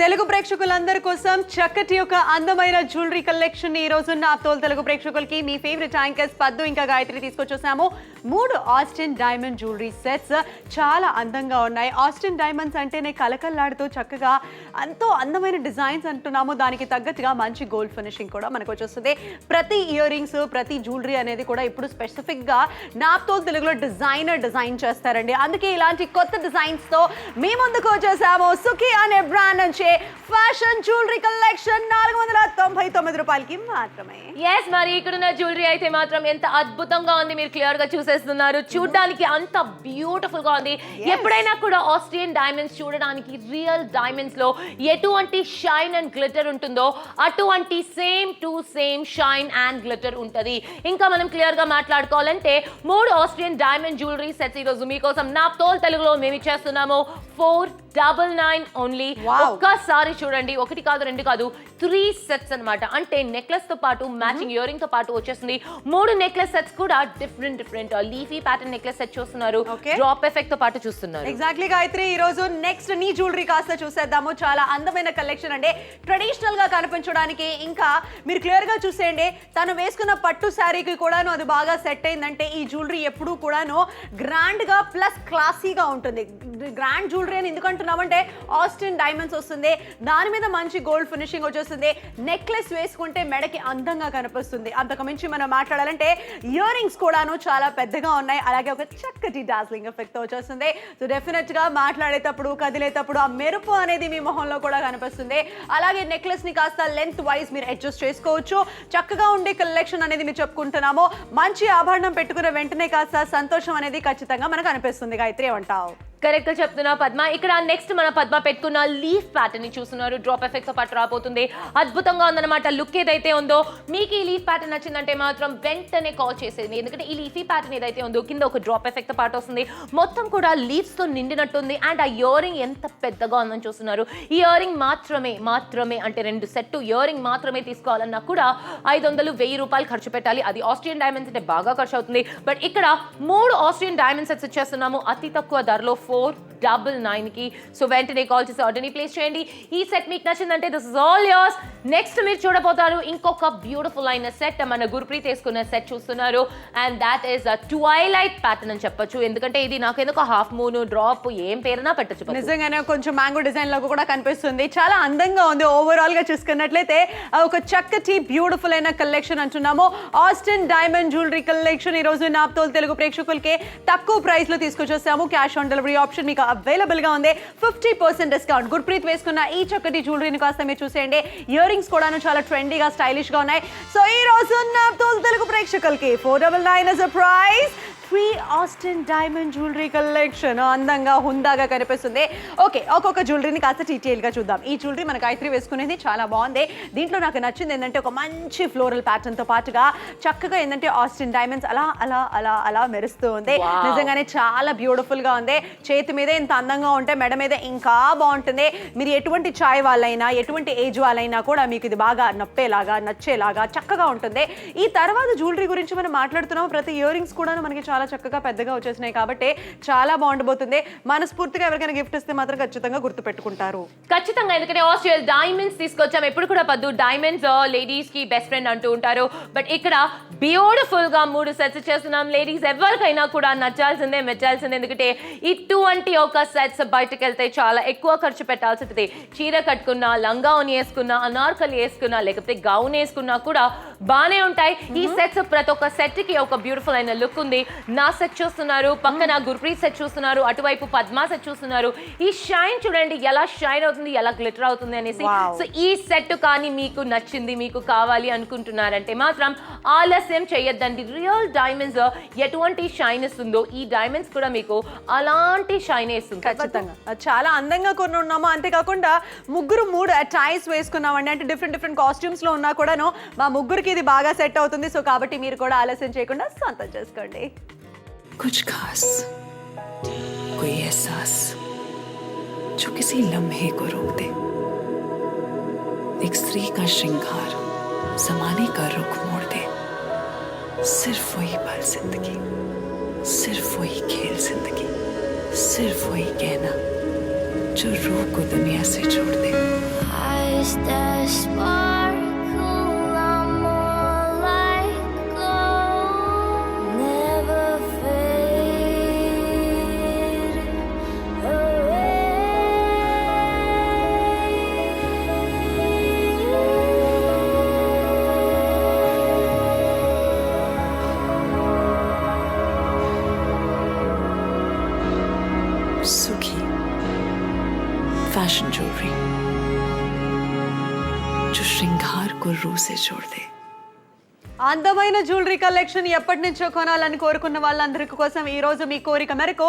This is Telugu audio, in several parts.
తెలుగు ప్రేక్షకులందరి కోసం చక్కటి ఒక అందమైన జ్యువెలరీ కలెక్షన్ ఈ రోజు నా తోలు తెలుగు ప్రేక్షకులకి మీ ఫేవరెట్ యాంకర్స్ పద్దు ఇంకా గాయత్రి తీసుకొచ్చేసాము. 3 ఆస్టిన్ డైమండ్ జ్యువెలరీ సెట్స్ చాలా అందంగా ఉన్నాయి. ఆస్టిన్ డైమండ్స్ అంటేనే కలకల్లాడుతూ చక్కగా ఎంతో అందమైన డిజైన్స్ అంటున్నాము. దానికి తగ్గట్టుగా మంచి గోల్డ్ ఫినిషింగ్ కూడా మనకు వచ్చేస్తుంది. ప్రతి ఇయర్ రింగ్స్ ప్రతి జ్యువెలరీ అనేది కూడా ఇప్పుడు స్పెసిఫిక్గా నాప్తోల్ తెలుగులో డిజైన్ చేస్తారండి. అందుకే ఇలాంటి కొత్త డిజైన్స్తో మీ ముందుకు వచ్చేసాము. సుఖీ అనే బ్రాండ్ నుంచి ఫ్యాషన్ జ్యువెలరీ కలెక్షన్ 499 రూపాయలకి మాత్రమే. ఎస్, మరి ఇక్కడున్న జ్యువెలరీ అయితే మాత్రం ఎంత అద్భుతంగా ఉంది, మీరు క్లియర్ గా చూసేస్తున్నారు. చూడడానికి అంత బ్యూటిఫుల్ గా ఉంది. ఎప్పుడైనా కూడా ఆస్ట్రియన్ డైమండ్స్ చూడడానికి రియల్ డైమండ్స్ లో ఎటువంటి షైన్ అండ్ గ్లిటర్ ఉంటుందో అటువంటి same to same shine and glitter ఉంటది. ఇంకా మనం క్లియర్ గా మాట్లాడుకోవాలంటే 3 ఆస్ట్రియన్ డైమండ్ జ్యువెలరీ సెట్స్ ఈ రోజు మీకోసం నాప్తోల్ తెలుగులో మేము ఇచ్చేస్తున్నాము. 499 ఓన్లీ. ఒక్కసారి చూడండి, 1 కాదు 2 కాదు 3 సెట్స్ అన్నమాట. అంటే నెక్లెస్ తో పాటు మ్యాచింగ్ ఇయర్ రింగ్ తో పాటు వచ్చేస్తుంది. 3 నెక్లెస్ సెట్స్ కూడా different leafy pattern necklace set చూస్తున్నారు. డ్రాప్ ఎఫెక్ట్ తో పాటు చూస్తున్నారు. ఎగ్జాక్ట్లీ గాయత్రి, ఈ రోజు నెక్స్ట్ నీ జ్యువెలరీ కాస్త చూసేద్దాము. చాలా అందమైన కలెక్షన్ అంటే ట్రెడిషనల్ గా కనిపించడానికి. ఇంకా మీరు క్లియర్ గా చూసేయండి, తను వేసుకున్న పట్టు శారీకి కూడాను అది బాగా సెట్ అయిందంటే ఈ జ్యువెలరీ ఎప్పుడూ కూడాను గ్రాండ్ గా ప్లస్ క్లాసీగా ఉంటుంది. గ్రాండ్ జ్యువెలరీ అని ఎందుకంటున్నామంటే ఆస్టిన్ డైమండ్స్ వస్తుంది, దాని మీద మంచి గోల్డ్ ఫినిషింగ్ వచ్చేస్తుంది. నెక్లెస్ వేసుకుంటే మెడకి అందంగా కనిపిస్తుంది. అంతకు మించి మనం మాట్లాడాలంటే ఇయర్ రింగ్స్ కూడాను చాలా పెద్దగా ఉన్నాయి. అలాగే ఒక చక్కటి డార్జిలింగ్ ఎఫెక్ట్ తో వచ్చేస్తుంది. సో డెఫినెట్ గా మాట్లాడేటప్పుడు కదిలేటప్పుడు ఆ మెరుపు అనేది మీ మొహంలో కూడా కనిపిస్తుంది. అలాగే నెక్లెస్ ని కాస్త లెంత్ వైజ్ మీరు అడ్జస్ట్ చేసుకోవచ్చు. చక్కగా ఉండే కలెక్షన్ అనేది మీరు చెప్పుకుంటున్నాము. మంచి ఆభరణం పెట్టుకున్న వెంటనే కాస్త సంతోషం అనేది ఖచ్చితంగా మనకు అనిపిస్తుంది. గాయత్రి ఏమంటావు? కరెక్ట్ గా చెప్తున్నా పద్మ. ఇక్కడ నెక్స్ట్ మన పద్మ పెట్టుకున్న లీఫ్ ప్యాటర్న్ ని చూస్తున్నారు. డ్రాప్ ఎఫెక్ట్ తో పాటు రాబోతుంది. అద్భుతంగా ఉందన్నమాట. లుక్ ఏదైతే ఉందో మీకు ఈ లీఫ్ ప్యాటర్న్ నచ్చిందంటే మాత్రం వెంటనే కాల్ చేసేది. ఎందుకంటే ఈ లీఫీ ప్యాటర్న్ ఏదైతే ఉందో కింద ఒక డ్రాప్ ఎఫెక్ట్ తో పాటు వస్తుంది. మొత్తం కూడా లీవ్స్ తో నిండినట్టుంది. అండ్ ఆ ఇయర్ రింగ్ ఎంత పెద్దగా ఉందని చూస్తున్నారు. ఈ ఇయర్ రింగ్ మాత్రమే అంటే 2 సెట్ ఇయర్ రింగ్ మాత్రమే తీసుకోవాలన్నా కూడా 500-1000 రూపాయలు ఖర్చు పెట్టాలి. అది ఆస్ట్రియన్ డైమండ్స్ అంటే బాగా ఖర్చు అవుతుంది. బట్ ఇక్కడ 3 ఆస్ట్రియన్ డైమండ్ సెట్స్ ఇచ్చేస్తున్నాము అతి తక్కువ ధరలో 499 కి. సో వెంటనే కాల్ చేసి ఆర్డర్ని ప్లేస్ చేయండి. ఈ సెట్ మీకు నచ్చిందంటే this is all yours. Next మీరు చూడబోతారు ఇంకొక బ్యూటిఫుల్ అయిన సెట్. మన గుర్ప్రీత్ తీసుకున్న సెట్ చూస్తున్నారు. And that is a twilight pattern అని చెప్పొచ్చు. ఎందుకంటే ఇది నాకేందుకు హాఫ్ మూన్ డ్రాప్ ఏం పేరునా పెట్టచ్చు. నిజంగానే కొంచెం మ్యాంగో డిజైన్ లాగా కూడా కనిపిస్తుంది. చాలా అందంగా ఉంది. ఓవరాల్ గా చూసుకున్నట్లయితే ఒక చక్కటి బ్యూటిఫుల్ అయిన కలెక్షన్ అంటున్నాము. ఆస్టిన్ డైమండ్ జ్యువెలరీ కలెక్షన్ ఈ రోజు నాప్తోల్ తెలుగు ప్రేక్షకులకి తక్కువ ప్రైస్ లో తీసుకొచ్చేసాము. క్యాష్ ఆన్ డెలివరీ ఆప్షన్ మీకు అవైలబుల్ గా ఉంది. 50% డిస్కౌంట్. గుర్ప్రీత్ వేసుకున్న ఈ చక్కటి జ్యువెలరీని కాస్త మీరు చూసేయండి. ఇయర్ రింగ్స్ కూడా చాలా ట్రెండీగా స్టైలిష్ గా ఉన్నాయి. సో ఈ రోజు నాప్తోల్ తెలుగు ప్రేక్షకులకి 499 as a price 3 Austrian diamond jewellery collection అందంగా హుందాగా కనిపిస్తుంది. ఓకే, ఒక్కొక్క జ్యువెలరీని కాస్త డీటెయిల్ గా చూద్దాం. ఈ జ్యువెలరీ మన గాయత్రి వేసుకునేది చాలా బాగుంది. దీంట్లో నాకు నచ్చింది ఏంటంటే ఒక మంచి ఫ్లోరల్ ప్యాటర్న్ తో పాటుగా చక్కగా ఏంటంటే ఆస్టిన్ డైమండ్స్ అలా అలా అలా అలా మెరుస్తూ ఉంది. నిజంగానే చాలా బ్యూటిఫుల్ గా ఉంది. చేతి మీద ఇంత అందంగా ఉంటే మెడ మీద ఇంకా బాగుంటుంది. మీరు ఎటువంటి ఛాయ్ వాళ్ళైనా ఎటువంటి ఏజ్ వాళ్ళైనా కూడా మీకు ఇది బాగా నచ్చేలాగా చక్కగా ఉంటుంది. ఈ తర్వాత జ్యువెలరీ గురించి మనం మాట్లాడుతున్నాం. ప్రతి ఇయర్ రింగ్స్ కూడా మనకి చాలా చక్కగా పెద్దగా వచ్చేసినాయి కాబట్టి చాలా బాగుండబోతుంది. మనస్ఫూర్తిగా ఎవరికైనా గిఫ్ట్ ఇస్తే మాత్రం ఖచ్చితంగా గుర్తు పెట్టుకుంటారు. ఖచ్చితంగా, ఎందుకంటే ఆస్ట్రియన్ డైమండ్స్ తీసుకొచ్చాం. ఎప్పుడు కూడా పద్దు డైమండ్స్ లేడీస్ కి బెస్ట్ ఫ్రెండ్ అంటూ ఉంటారు. బట్ ఇక్కడ బ్యూటిఫుల్ గా 3 సెట్స్ చేస్తున్నాం. లేడీస్ ఎవరికైనా కూడా నచ్చాల్సిందే, మెచ్చాల్సిందే. ఎందుకంటే ఇటువంటి ఒక సెట్స్ బయటకు వెళ్తే చాలా ఎక్కువ ఖర్చు పెట్టాల్సి ఉంటుంది. చీర కట్టుకున్నా, లంగా ఓని వేసుకున్నా, అనార్కలి వేసుకున్నా, లేకపోతే గౌన్ వేసుకున్నా కూడా బానే ఉంటాయి. ఈ సెట్స్ ప్రతి ఒక్క సెట్ కి ఒక బ్యూటిఫుల్ అయిన లుక్ ఉంది. నా సెట్ చూస్తున్నారు, పక్కన గుర్ప్రీత్ సెట్ చూస్తున్నారు, అటువైపు పద్మా సెట్ చూస్తున్నారు. ఈ షైన్ చూడండి ఎలా షైన్ అవుతుంది, ఎలా గ్లిటర్ అవుతుంది అనేసి. సో ఈ సెట్ కానీ మీకు నచ్చింది, మీకు కావాలి అనుకుంటున్నారంటే మాత్రం ఆలస్యం చేయొద్దండి. రియల్ డైమండ్స్ ఎటువంటి షైన్ ఇస్తుందో ఈ డైమండ్స్ కూడా మీకు అలాంటి షైన్ ఇస్తుంది. ఖచ్చితంగా చాలా అందంగా కొన్ని ఉన్నాము. అంతేకాకుండా 3 అటైర్స్ వేసుకున్నామండి. అంటే డిఫరెంట్ కాస్ట్యూమ్స్ లో ఉన్నా కూడాను మా ముగ్గురికి ఇది బాగా సెట్ అవుతుంది. సో కాబట్టి మీరు కూడా ఆలస్యం చేయకుండా సొంతం చేసుకోండి. कुछ खास, कोई एहसास जो किसी लम्हे को रोक दे. एक स्त्री का श्रृंगार जमाने का रुख मोड़ दे. सिर्फ वही पल जिंदगी, सिर्फ वही खेल जिंदगी, सिर्फ वही कहना जो रूह को दुनिया से जोड़ दे. डायमंड ज्वेलरी जो श्रृंगार को रूह से जोड़ दे। అందమైన జ్యువెలరీ కలెక్షన్ ఎప్పటి నుంచో కొనాలని కోరుకున్న వాళ్ళందరికీ కోసం ఈ రోజు మీ కోరిక మేరకు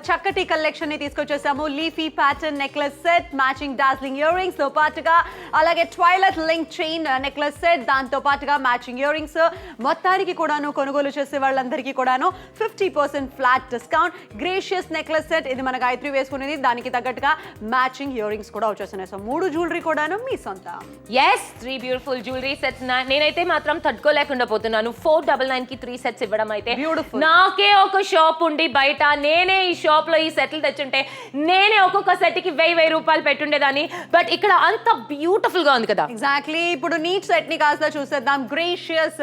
చక్కటి కలెక్షన్ ని తీసుకొచ్చేసాము. Leafy pattern necklace set, matching dazzling ear rings తో పాటుగా అలాగే twilight link chain necklace set, దాంతో పాటుగా మ్యాచింగ్ ఇయర్ రింగ్స్ మొత్తానికి కూడాను కొనుగోలు చేసే వాళ్ళందరికీ కూడాను 50% flat discount. Gracious necklace set, ఇది మన గాయత్రి వేసుకునేది, దానికి తగ్గట్టుగా మ్యాచింగ్ ఇయర్ రింగ్స్ కూడా వచ్చేస్తున్నాయి. సో 3 జ్యువెలరీ కూడాను మీ సొంతం. Yes, 3 beautiful jewellery sets. నేనైతే మాత్రం తట్టుకోలేకుండా పోతున్నాను. 499 కి 3 సెట్స్ ఇవ్వడం అయితే బ్యూటిఫుల్. నాకే ఒక షాప్ ఉండి బయట నేనే ఈ షాప్ లో ఈ సెట్లు తెచ్చుంటే నేనే ఒక్కొక్క సెట్ కి 1000 రూపాయలు పెట్టుండేదాన్ని. బట్ ఇక్కడ అంత బ్యూటిఫుల్ గా ఉంది కదా. ఎగ్జాక్ట్లీ. ఇప్పుడు నీట్ సెట్ ని కాస్త చూసేద్దాం. గ్రేషియస్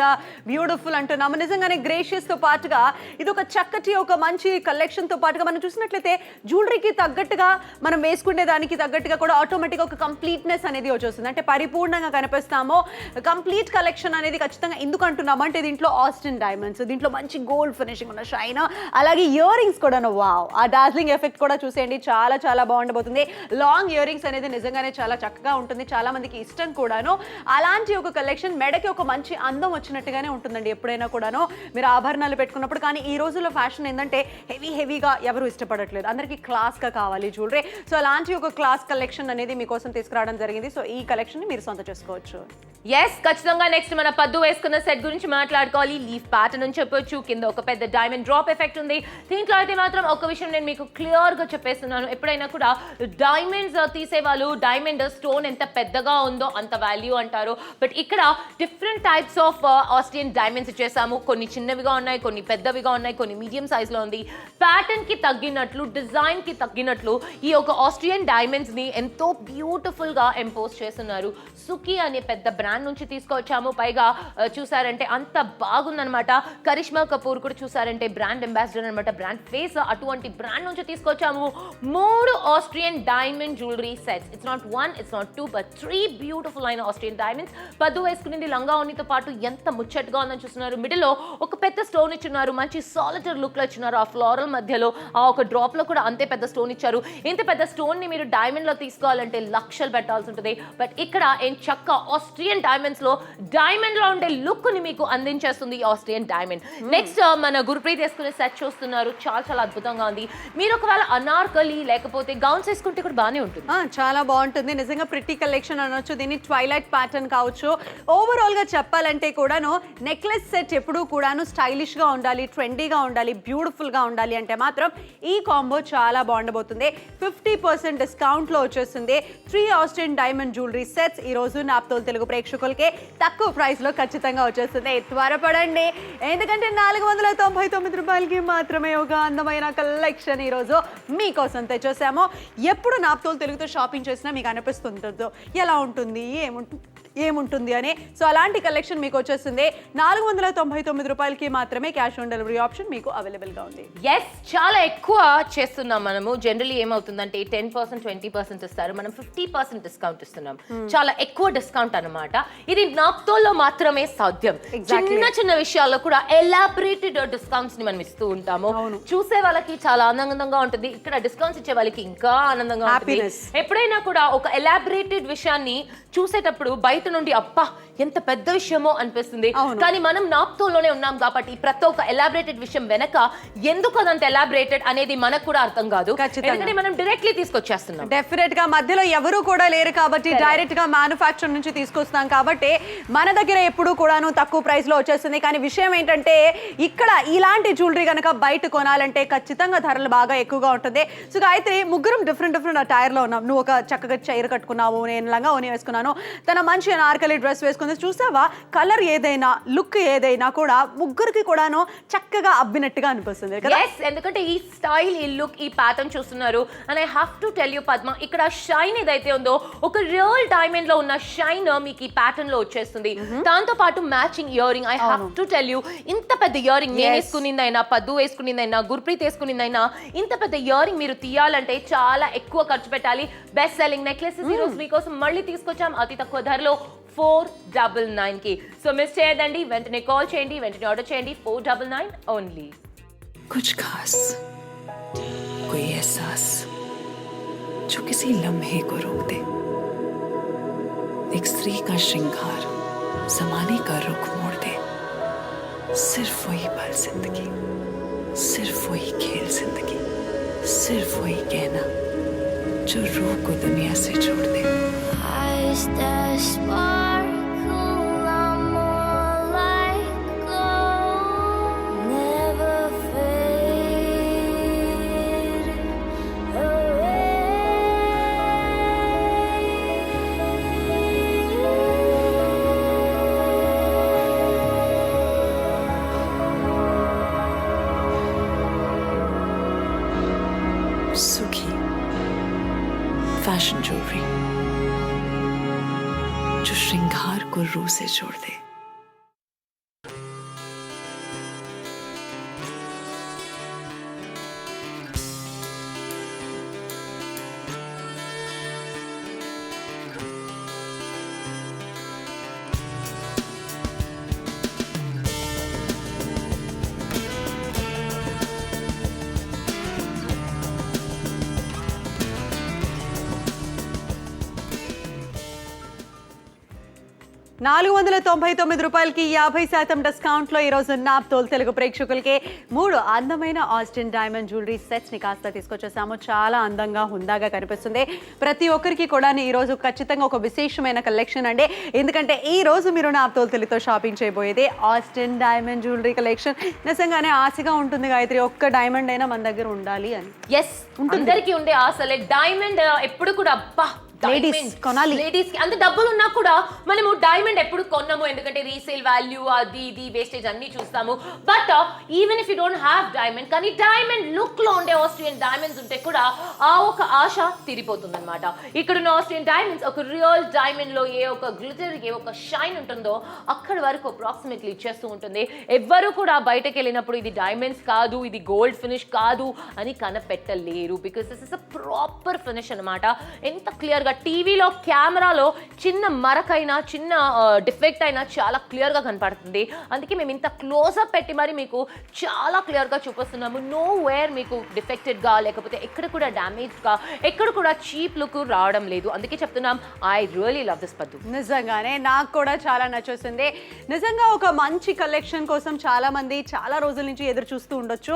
బ్యూటిఫుల్ అంటున్నాము. నిజంగానే గ్రేషియస్ తో పాటుగా ఇది ఒక చక్కటి ఒక మంచి కలెక్షన్ తో పాటుగా మనం చూసినట్లయితే జ్యువెలరీకి తగ్గట్టుగా మనం వేసుకునే దానికి తగ్గట్టుగా కూడా ఆటోమేటిక్ ఒక కంప్లీట్నెస్ అనేది వచ్చేస్తుంది. అంటే పరిపూర్ణంగా కనిపిస్తామో కంప్లీట్ కలెక్షన్ అనేది ఖచ్చితంగా ఎందుకు అంటున్నామంటే దీంట్లో ఆస్టిన్ డైమండ్స్, దీంట్లో మంచి గోల్డ్ ఫినిషింగ్ ఉన్న షైన్, అలాగే ఇయర్ రింగ్స్ కూడా వావ్, ఆ డార్స్లింగ్ ఎఫెక్ట్ కూడా చూసేయండి, చాలా చాలా బాగుండబోతుంది. లాంగ్ ఇయర్ రింగ్స్ అనేది నిజంగానే చాలా చక్కగా ఉంటుంది, చాలా మందికి ఇష్టం కూడాను. అలాంటి ఒక కలెక్షన్ మెడకి ఒక మంచి అందం వచ్చినట్టుగానే ఉంటుందండి ఎప్పుడైనా కూడాను మీరు ఆభరణాలు పెట్టుకున్నప్పుడు. కానీ ఈ రోజుల్లో ఫ్యాషన్ ఏంటంటే హెవీగా ఎవరు ఇష్టపడట్లేదు, అందరికీ క్లాస్గా కావాలి జ్యువెలరీ. సో అలాంటి ఒక క్లాస్ కలెక్షన్ అనేది మీకోసం తీసుకురావడం జరిగింది. సో ఈ కలెక్షన్ ని మీరు సొంత చేసుకోవచ్చు. ఎస్, ఖచ్చితంగా నెక్స్ట్ మన పద్దు వేసుకున్న సెట్ గురించి మాట్లాడుకోవాలి. లీఫ్ ప్యాటర్న్ అని చెప్పొచ్చు, కింద ఒక పెద్ద డైమండ్ డ్రాప్ ఎఫెక్ట్ ఉంది. దీంట్లో అయితే మాత్రం ఒక విషయం నేను మీకు క్లియర్ గా చెప్పేస్తున్నాను, ఎప్పుడైనా కూడా డైమండ్స్ తీసేవాళ్ళు డైమండ్ స్టోన్ ఎంత పెద్దగా ఉందో అంత వాల్యూ అంటారు. బట్ ఇక్కడ different types of Austrian diamonds ఇచ్చేసాము. కొన్ని చిన్నవిగా ఉన్నాయి, కొన్ని పెద్దవిగా ఉన్నాయి, కొన్ని మీడియం సైజ్ లో ఉంది. ప్యాటర్న్ కి తగ్గినట్లు, డిజైన్ కి తగ్గినట్లు ఈ ఒక ఆస్ట్రియన్ డైమండ్స్ ని ఎంతో బ్యూటిఫుల్ గా ఎంపోజ్ చేస్తున్నారు. సుఖీ అనే పెద్ద బ్రాండ్ నుంచి తీసుకొచ్చాము. పైగా చూసారంటే అంత బాగుందనమాట. కరిష్మా కపూర్ కూడా చూసారంటే బ్రాండ్ అంబాసిడర్ అనమాట, బ్రాండ్ ఫేస్. అటువంటి బ్రాండ్ నుంచి తీసుకొచ్చాము 3 Austrian diamond jewellery sets. It's not 1, it's not 2, but 3 beautiful అయిన ఆస్ట్రియన్ డైమండ్స్. పద్దు వేసుకునేది లంగా ఉన్నితో పాటు ఎంత ముచ్చటగా ఉందని చూస్తున్నారు. మిడిల్ లో ఒక పెద్ద స్టోన్ ఇచ్చున్నారు, మంచి సాలిటర్ లుక్ లో ఇచ్చున్నారు. ఆ ఫ్లోరల్ మధ్యలో ఆ ఒక డ్రాప్ లో కూడా అంతే పెద్ద స్టోన్ ఇచ్చారు. ఇంత పెద్ద స్టోన్ ని మీరు డైమండ్ లో తీసుకోవాలంటే లక్షలు పెట్టాల్సి ఉంటుంది. బట్ ఇక్కడ ఏం చక్క ఆస్ట్రియన్ డైమండ్స్ లో డైమండ్ లో ఉండే లుక్ ని మీకు అందించేస్తుంది ఈ ఆస్ట్రియన్ డైమండ్. నెక్స్ట్ మన గురుప్రీత్ వేసుకునే సెట్ చూస్తున్నారు, చాలా చాలా అద్భుతంగా ఉంది. మీరు ఒకవేళ అనార్కలి లేకపోతే గౌన్స్ వేసుకుంటే కూడా బాగానే ఉంటుంది. చాలా బాగుంటుంది నిజంగా. ప్రిటీ కలెక్షన్ అనొచ్చు, దీన్ని ట్వైలైట్ ప్యాటర్న్ కావచ్చు. ఓవరాల్ గా చెప్పాలంటే కూడాను నెక్లెస్ సెట్ ఎప్పుడూ కూడాను స్టైలిష్ గా ఉండాలి, ట్రెండీగా ఉండాలి, బ్యూటిఫుల్ గా ఉండాలి అంటే మాత్రం ఈ కాంబో చాలా బాగుండబోతుంది. 50% డిస్కౌంట్ లో వచ్చేస్తుంది 3 ఆస్ట్రియన్ డైమండ్ జ్యువెలరీ సెట్స్. ఈ రోజు నాప్తోల్ తెలుగు ప్రేక్షకులకే తక్కువ ప్రైస్ లో ఖచ్చితంగా వచ్చేస్తుంది. త్వరపడండి, ఎందుకంటే 499 రూపాయలకి మాత్రమే ఒక అందమైన కలెక్షన్ ఈ రోజు మీకోసం తెచ్చేసాము. ఎప్పుడు నాప్తోల్ తెలుగుతో షాపింగ్ చేసినా మీకు అనిపిస్తుంటుందో ఎలా ఉంటుంది, ఏముంటుంది అని. సో అలాంటి కలెక్షన్ మీకు వచ్చేస్తుంది 499 రూపాయలకి మాత్రమే. క్యాష్ ఆన్ డెలివరీ ఆప్షన్ మీకు అవైలబుల్ గా ఉంది. ఎస్, చాలా ఎక్కువ చేస్తున్నాం మనము. జనరల్లీ ఏమవుతుందంటే 10%, 20% ఇస్తారు, మనం 50% డిస్కౌంట్ ఇస్తున్నాం. చాలా ఎక్కువ డిస్కౌంట్ అన్నమాట. ఇది నాప్తోల్లో మాత్రమే సాధ్యం. చిన్న చిన్న విషయాల్లో కూడా ఎలాబరేటెడ్ డిస్కౌంట్స్ ని మనం ఇస్తూ ఉంటాము. చూసే వాళ్ళకి చాలా ఆనందంగా ఉంటుంది, ఇక్కడ డిస్కౌంట్స్ ఇచ్చే వాళ్ళకి ఇంకా ఆనందంగా ఉంటుంది. ఎప్పుడైనా కూడా ఒక ఎలాబరేటెడ్ విషయాన్ని చూసేటప్పుడు బయట నుండి అబ్బా ఎంత పెద్ద విషయమో అనిపిస్తుంది. కానీ మనం నాప్తోల్లోనే ఉన్నాం కాబట్టి ప్రతి ఒక్క ఎలాబరేటెడ్ విషయం వెనక ఎందుకు అదంత ఎలాబరేటెడ్ అనేది మనకు కూడా అర్థం కాదు. ఎందుకంటే మనం డైరెక్ట్లీ తీసుకొచ్చేస్తున్నాం. డెఫినెట్ గా మధ్యలో ఎవరు కూడా లేరు కాబట్టి డైరెక్ట్ గా మ్యానుఫ్యాక్చర్ నుంచి తీసుకొస్తాం కాబట్టి మన దగ్గర ఎప్పుడు కూడాను తక్కువ ప్రైస్ లో వచ్చేస్తుంది. కానీ విషయం ఏంటంటే ఇక్కడ ఇలాంటి జ్యువెలరీ కనుక బయట కొనాలంటే ఖచ్చితంగా ధరలు బాగా ఎక్కువగా ఉంటుంది. సో అయితే ముగ్గురం డిఫరెంట్ అటైర్ లో ఉన్నాం. నువ్వు ఒక చక్కగా చైర్ కట్టుకున్నావు, నేను లంగా ఓని వేసుకున్నాను, తన మంచి అనార్కలి డ్రెస్ వేసుకుని. చూసావా, కలర్ ఏదైనా లుక్ ఏదైనా కూడా ముగ్గురికి కూడాను చక్కగా అబ్బినట్టుగా అనిపిస్తుంది కదా. ఎందుకంటే ఈ స్టైల్, ఈ లుక్, ఈ ప్యాటర్న్ చూస్తున్నారు. And I have to tell you Padma, ఇక్కడ షైన్ ఏదైతే ఉందో ఒక రియల్ డైమండ్ లో ఉన్న షైన్ మీకు ఈ ప్యాటర్న్ లో వచ్చేస్తుంది. దాంతో పాటు matching ear ring. I have to tell you, ఇంత పెద్ద ఇయర్ రింగ్ నేను వేసుకునిందైనా, పద్దు వేసుకునిందైనా, గుర్ప్రీత్ వేసుకునిందైనా, ఇంత పెద్ద ఇయర్ రింగ్ మీరు తీయాలంటే చాలా ఎక్కువ ఖర్చు పెట్టాలి. బెస్ట్ సెల్లింగ్ నెక్లెసెస్ ఈ రోజు మీకోసం మళ్ళీ తీసుకొచ్చాం అతి తక్కువ ధరలో 499 కి. సో మిస్ చేయదండి, వెంటనే కాల్ చేయండి, వెంటనే ఆర్డర్ చేయండి. 499 ఓన్లీ. कुछ खास, कोई एहसास, जो किसी लम्हे को रोक दे। एक स्त्री का श्रृंगार जमाने का रुख मोड़ दे। सिर्फ वही पल जिंदगी, सिर्फ वही खेल जिंदगी, सिर्फ वही कहना जो रूह को दुनिया से जोड़ दे। Eyes that sparkle are more like gold, never fade away। सुखी फैशन ज्वेलरी जो श्रृंगार को रूह से जोड़ दे। రూపాయలకి 50% డిస్కౌంట్లో ఈరోజు నాప్తోల్ తెలుగు ప్రేక్షకులకి 3 అందమైన ఆస్టిన్ డైమండ్ జ్యువెలరీ సెట్స్ ని కాస్త తీసుకొచ్చేసాము. చాలా అందంగా హుందాగా కనిపిస్తుంది. ప్రతి ఒక్కరికి కూడా ఈరోజు ఖచ్చితంగా ఒక విశేషమైన కలెక్షన్ అండి. ఎందుకంటే ఈ రోజు మీరు నాప్తోల్ తెలుగుతో షాపింగ్ చేయబోయేది ఆస్టిన్ డైమండ్ జ్యువెలరీ కలెక్షన్. నిజంగానే ఆశగా ఉంటుంది గాయత్రి, ఒక్క డైమండ్ అయినా మన దగ్గర ఉండాలి అని. ఎస్, అందరికీ ఉండే ఆశలే. డైమండ్ ఎప్పుడు కూడా అబ్బా లేడీస్ కొనాలి. లేడీస్ కి అంత డబ్బులు ఉన్నా కూడా మనము డైమండ్ ఎప్పుడు కొన్నాము, ఎందుకంటే రీసేల్ వాల్యూ అది ఇది వేస్టేజ్ అన్ని చూస్తాము. But even if you don't have diamond, కానీ డైమండ్ లుక్ లో ఉండే ఆస్ట్రియన్ డైమండ్స్ ఉంటే కూడా ఆ ఒక ఆశ తీరిపోతుంది అనమాట. ఇక్కడ ఉన్న ఆస్ట్రియన్ డైమండ్స్ ఒక రియల్ డైమండ్ లో ఏ ఒక గ్లిటర్, ఏ ఒక షైన్ ఉంటుందో అక్కడ వరకు అప్రాక్సిమేట్లీ ఇచ్చేస్తూ ఉంటుంది. ఎవ్వరు కూడా బయటకు వెళ్ళినప్పుడు ఇది డైమండ్స్ కాదు, ఇది గోల్డ్ ఫినిష్ కాదు అని కనపెట్టలేరు. Because this is a proper finish అనమాట. ఎంత క్లియర్ గా టీవీలో కెమెరాలో చిన్న మరకైనా చిన్న డిఫెక్ట్ అయినా చాలా క్లియర్గా కనపడుతుంది. అందుకే మేము ఇంత క్లోజ్అప్ పెట్టి మరి మీకు చాలా క్లియర్గా చూపిస్తున్నాము. నో వేర్ మీకు డిఫెక్టెడ్గా లేకపోతే ఎక్కడ కూడా డ్యామేజ్గా ఎక్కడ కూడా చీప్ లుక్ రావడం లేదు. అందుకే చెప్తున్నాం, ఐ రియలీ లవ్ దిస్ పద్దు. నిజంగానే నాకు కూడా చాలా నచ్చేసింది. నిజంగా ఒక మంచి కలెక్షన్ కోసం చాలా మంది చాలా రోజుల నుంచి ఎదురు చూస్తూ ఉండొచ్చు.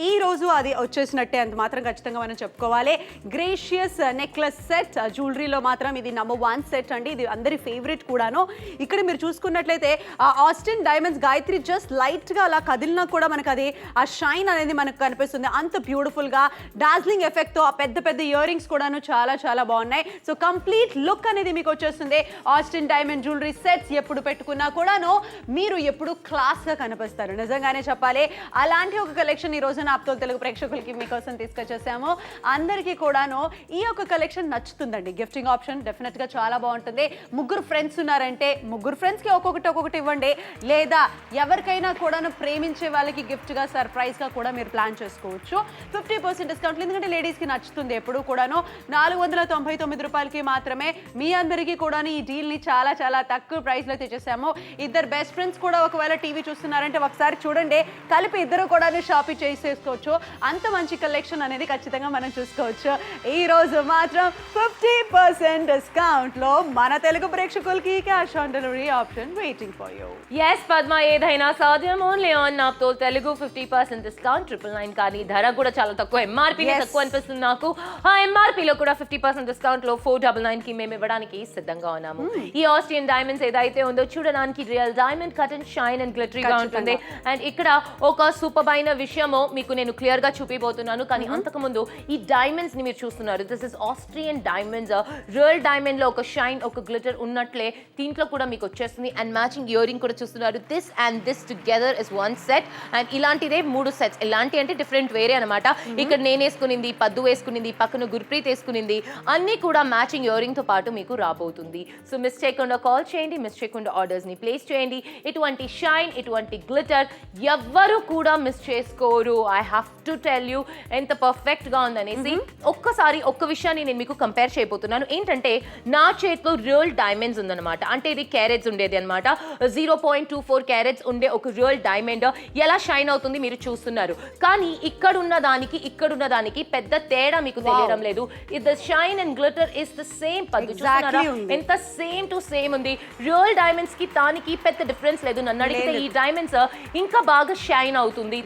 ఈ రోజు అది వచ్చేసినట్టే అంత మాత్రం ఖచ్చితంగా మనం చెప్పుకోవాలి. గ్రేషియస్ నెక్లెస్ సెట్ జ్యువెలరీ లో మాత్రం ఇది నంబర్ 1 సెట్ అండి. ఇది అందరి ఫేవరెట్ కూడాను. ఇక్కడ మీరు చూసుకున్నట్లయితే ఆ Austin diamonds Gayatri just light గా అలా కదిలినా కూడా మనకు అది ఆ షైన్ అనేది మనకు కనిపిస్తుంది. అంత బ్యూటిఫుల్ గా డార్జిలింగ్ ఎఫెక్ట్ తో ఆ పెద్ద పెద్ద ఇయర్ రింగ్స్ కూడాను చాలా చాలా బాగున్నాయి. సో కంప్లీట్ లుక్ అనేది మీకు వచ్చేస్తుంది. ఆస్టిన్ డైమండ్ జ్యువెలరీ సెట్స్ ఎప్పుడు పెట్టుకున్నా కూడాను మీరు ఎప్పుడు క్లాస్ గా కనిపిస్తారు. నిజంగానే చెప్పాలి. అలాంటి ఒక కలెక్షన్ ఈ రోజు నాప్తోల్ తెలుగు ప్రేక్షకులకి మీకోసం తీసుకొచ్చేసాము. అందరికీ కూడాను ఈ యొక్క కలెక్షన్ నచ్చుతుందండి. గిఫ్టింగ్ ఆప్షన్ డెఫినెట్ గా చాలా బాగుంటుంది. ముగ్గురు ఫ్రెండ్స్ ఉన్నారంటే ముగ్గురు ఫ్రెండ్స్ కి ఒక్కొక్కటి ఇవ్వండి. లేదా ఎవరికైనా కూడా ప్రేమించే వాళ్ళకి గిఫ్ట్ గా సర్ప్రైజ్ గా కూడా మీరు ప్లాన్ చేసుకోవచ్చు. 50% డిస్కౌంట్, ఎందుకంటే లేడీస్ కి నచ్చుతుంది ఎప్పుడు కూడాను. 499 రూపాయలకి మాత్రమే మీ అందరికీ కూడా ఈ డీల్ ని చాలా చాలా తక్కువ ప్రైస్ లో తెచ్చేసాము. ఇద్దరు బెస్ట్ ఫ్రెండ్స్ కూడా ఒకవేళ టీవీ చూస్తున్నారంటే ఒకసారి చూడండి, కలిపి ఇద్దరు కూడా షాపింగ్ చేసేసుకోవచ్చు. అంత మంచి కలెక్షన్ అనేది ఖచ్చితంగా మనం చూసుకోవచ్చు. ఈ రోజు మాత్రం 50% డిస్కౌంట్ లో మన తెలుగు ప్రేక్షకులకి cash on delivery option waiting for you. Yes Padma, ఏదైనా సాధ్యం. Only on Naaptol Telugu 50% discount 999. కానీ ధర కూడా చాలా తక్కువ, ఎంఆర్పీ తక్కువ అనిపిస్తుంది నాకు. ఆ ఎంఆర్పీ లో కూడా 50% డిస్కౌంట్ లో 499 కి మేము ఇవ్వడానికి సిద్ధంగా ఉన్నాము. ఈ ఆస్ట్రియన్ డైమండ్స్ ఏదైతే ఉందో చూడడానికి real diamond cut and shine and గ్లిటరీగా ఉంటుంది. అండ్ ఇక్కడ ఒక సూపర్ అయిన విషయము మీకు నేను క్లియర్ గా చూపిపోతున్నాను. కానీ అంతకుముందు ఈ డైమండ్స్ ని మీరు చూస్తున్నారు. This is Austrian diamonds. Real diamond లో ఒక షైన్, ఒక గ్లిటర్ ఉన్నట్లే దీంట్లో కూడా మీకు వచ్చేస్తుంది. అండ్ మ్యాచింగ్ ఇయర్ రింగ్ కూడా చూస్తున్నారు. This and this together is 1 set. And ఇలాంటిదే 3 సెట్స్. ఇలాంటి అంటే డిఫరెంట్ వేరే అనమాట. ఇక్కడ నేను వేసుకునింది, పద్దు వేసుకునింది, పక్కన గుర్ప్రీత్ వేసుకునింది, అన్ని కూడా మ్యాచింగ్ ఇయర్ రింగ్ తో పాటు మీకు రాబోతుంది. సో మిస్ చేయకుండా కాల్ చేయండి, మిస్ చేయకుండా ఆర్డర్స్ ని ప్లేస్ చేయండి. ఇటువంటి షైన్, ఇటువంటి గ్లిటర్ ఎవ్వరు కూడా మిస్ చేసుకోరు. I have to tell you ఎంత పర్ఫెక్ట్ గా ఉందనేసి. ఒక్కసారి ఒక్క విషయాన్ని నేను మీకు కంపేర్ చేయబోతున్నాను. చూపించబోతున్నాను. ఏంటంటే నా చేతిలో రియల్ డైమండ్స్ ఉందన్నమాట. అంటే ఇది క్యారెట్స్ ఉండేది అనమాట. 0.24 క్యారెట్స్ ఉండే ఒక రియల్ డైమండ్ ఎలా షైన్ అవుతుంది మీరు చూస్తున్నారు. కానీ ఇక్కడున్న దానికి పెద్ద తేడా మీకు తెలియడం లేదు. The shine and glitter is the same. చూస్తున్నారా ఎంత సేమ్ టు సేమ్ ఉంది. రియల్ డైమండ్స్ కి దానికి పెద్ద డిఫరెన్స్ లేదు. నన్ను అడిగితే ఈ డైమండ్స్ ఇంకా బాగా షైన్ అవుతుంది.